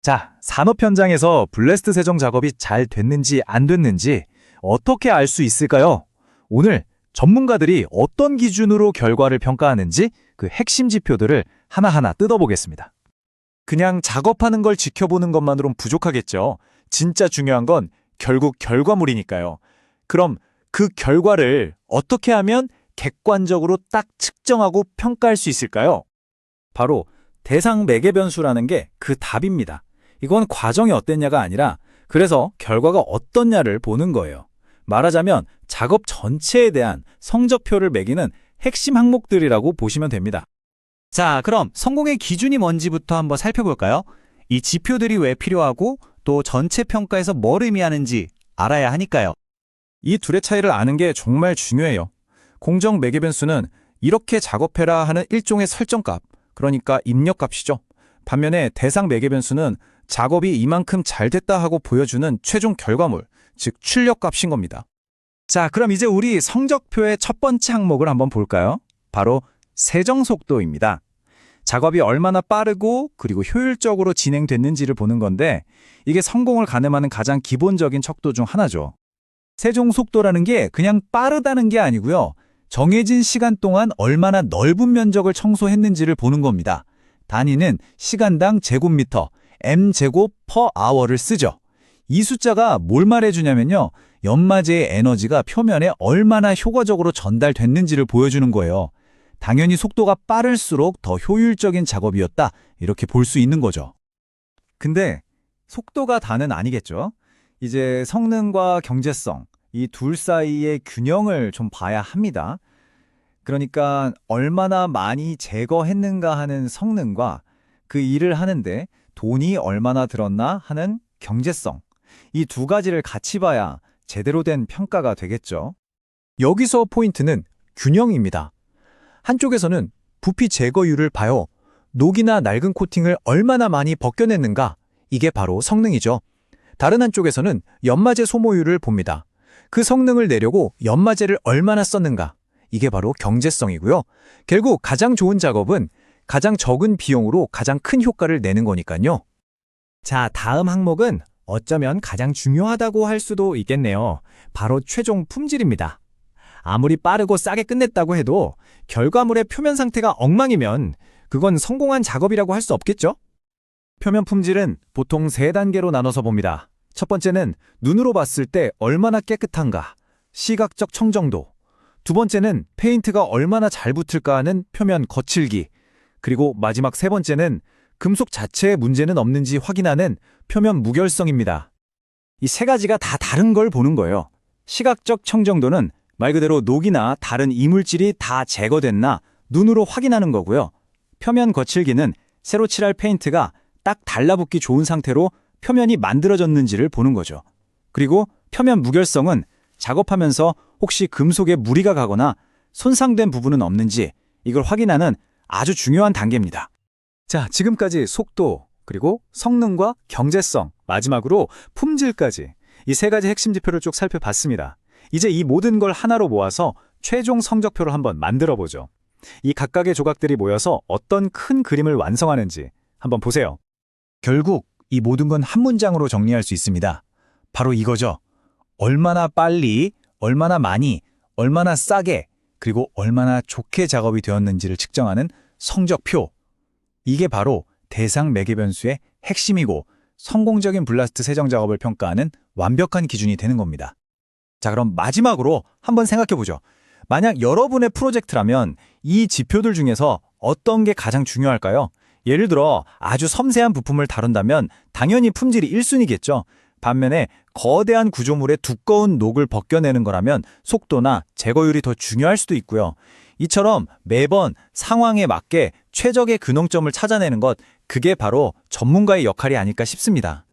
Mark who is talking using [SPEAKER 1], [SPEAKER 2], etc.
[SPEAKER 1] 자, 산업 현장에서 블래스트 세정 작업이 잘 됐는지 안 됐는지 어떻게 알 수 있을까요? 오늘 전문가들이 어떤 기준으로 결과를 평가하는지 그 핵심 지표들을 하나하나 뜯어보겠습니다. 그냥 작업하는 걸 지켜보는 것만으론 부족하겠죠. 진짜 중요한 건 결국 결과물이니까요. 그럼 그 결과를 어떻게 하면 객관적으로 딱 측정하고 평가할 수 있을까요? 바로 대상 매개 변수라는 게 그 답입니다. 이건 과정이 어땠냐가 아니라 그래서 결과가 어떻냐를 보는 거예요. 말하자면 작업 전체에 대한 성적표를 매기는 핵심 항목들이라고 보시면 됩니다.
[SPEAKER 2] 자, 그럼 성공의 기준이 뭔지부터 한번 살펴볼까요? 이 지표들이 왜 필요하고 또 전체 평가에서 뭘 의미하는지 알아야 하니까요.
[SPEAKER 1] 이 둘의 차이를 아는 게 정말 중요해요. 공정 매개 변수는 이렇게 작업해라 하는 일종의 설정값, 그러니까 입력값이죠. 반면에 대상 매개 변수는 작업이 이만큼 잘 됐다 하고 보여주는 최종 결과물, 즉 출력값인 겁니다. 자, 그럼 이제 우리 성적표의 첫 번째 항목을 한번 볼까요? 바로 세정 속도입니다. 작업이 얼마나 빠르고 그리고 효율적으로 진행됐는지를 보는 건데 이게 성공을 가늠하는 가장 기본적인 척도 중 하나죠. 세정 속도라는 게 그냥 빠르다는 게 아니고요. 정해진 시간 동안 얼마나 넓은 면적을 청소했는지를 보는 겁니다. 단위는 시간당 제곱미터, m제곱 per hour를 쓰죠. 이 숫자가 뭘 말해주냐면요. 연마제의 에너지가 표면에 얼마나 효과적으로 전달됐는지를 보여주는 거예요. 당연히 속도가 빠를수록 더 효율적인 작업이었다, 이렇게 볼 수 있는 거죠. 근데 속도가 다는 아니겠죠. 이제 성능과 경제성, 이 둘 사이의 균형을 좀 봐야 합니다. 그러니까 얼마나 많이 제거했는가 하는 성능과 그 일을 하는데 돈이 얼마나 들었나 하는 경제성, 이 두 가지를 같이 봐야 제대로 된 평가가 되겠죠. 여기서 포인트는 균형입니다. 한쪽에서는 부피 제거율을 봐요. 녹이나 낡은 코팅을 얼마나 많이 벗겨냈는가, 이게 바로 성능이죠. 다른 한쪽에서는 연마제 소모율을 봅니다. 그 성능을 내려고 연마제를 얼마나 썼는가, 이게 바로 경제성이고요. 결국 가장 좋은 작업은 가장 적은 비용으로 가장 큰 효과를 내는 거니까요.
[SPEAKER 2] 자, 다음 항목은 어쩌면 가장 중요하다고 할 수도 있겠네요. 바로 최종 품질입니다. 아무리 빠르고 싸게 끝냈다고 해도 결과물의 표면 상태가 엉망이면 그건 성공한 작업이라고 할 수 없겠죠?
[SPEAKER 1] 표면 품질은 보통 3단계로 나눠서 봅니다. 첫 번째는 눈으로 봤을 때 얼마나 깨끗한가, 시각적 청정도. 두 번째는 페인트가 얼마나 잘 붙을까 하는 표면 거칠기. 그리고 마지막 세 번째는 금속 자체에 문제는 없는지 확인하는 표면 무결성입니다. 이 세 가지가 다 다른 걸 보는 거예요. 시각적 청정도는 말 그대로 녹이나 다른 이물질이 다 제거됐나 눈으로 확인하는 거고요. 표면 거칠기는 새로 칠할 페인트가 딱 달라붙기 좋은 상태로 표면이 만들어졌는지를 보는 거죠. 그리고 표면 무결성은 작업하면서 혹시 금속에 무리가 가거나 손상된 부분은 없는지 이걸 확인하는 아주 중요한 단계입니다. 자, 지금까지 속도, 그리고 성능과 경제성, 마지막으로 품질까지 이 세 가지 핵심 지표를 쭉 살펴봤습니다. 이제 이 모든 걸 하나로 모아서 최종 성적표를 한번 만들어 보죠. 이 각각의 조각들이 모여서 어떤 큰 그림을 완성하는지 한번 보세요. 결국 이 모든 건 한 문장으로 정리할 수 있습니다. 바로 이거죠. 얼마나 빨리, 얼마나 많이, 얼마나 싸게, 그리고 얼마나 좋게 작업이 되었는지를 측정하는 성적표. 이게 바로 대상 매개 변수의 핵심이고 성공적인 블라스트 세정 작업을 평가하는 완벽한 기준이 되는 겁니다. 자, 그럼 마지막으로 한번 생각해보죠. 만약 여러분의 프로젝트라면 이 지표들 중에서 어떤 게 가장 중요할까요? 예를 들어 아주 섬세한 부품을 다룬다면 당연히 품질이 1순위겠죠. 반면에 거대한 구조물의 두꺼운 녹을 벗겨내는 거라면 속도나 제거율이 더 중요할 수도 있고요. 이처럼 매번 상황에 맞게 최적의 균형점을 찾아내는 것, 그게 바로 전문가의 역할이 아닐까 싶습니다.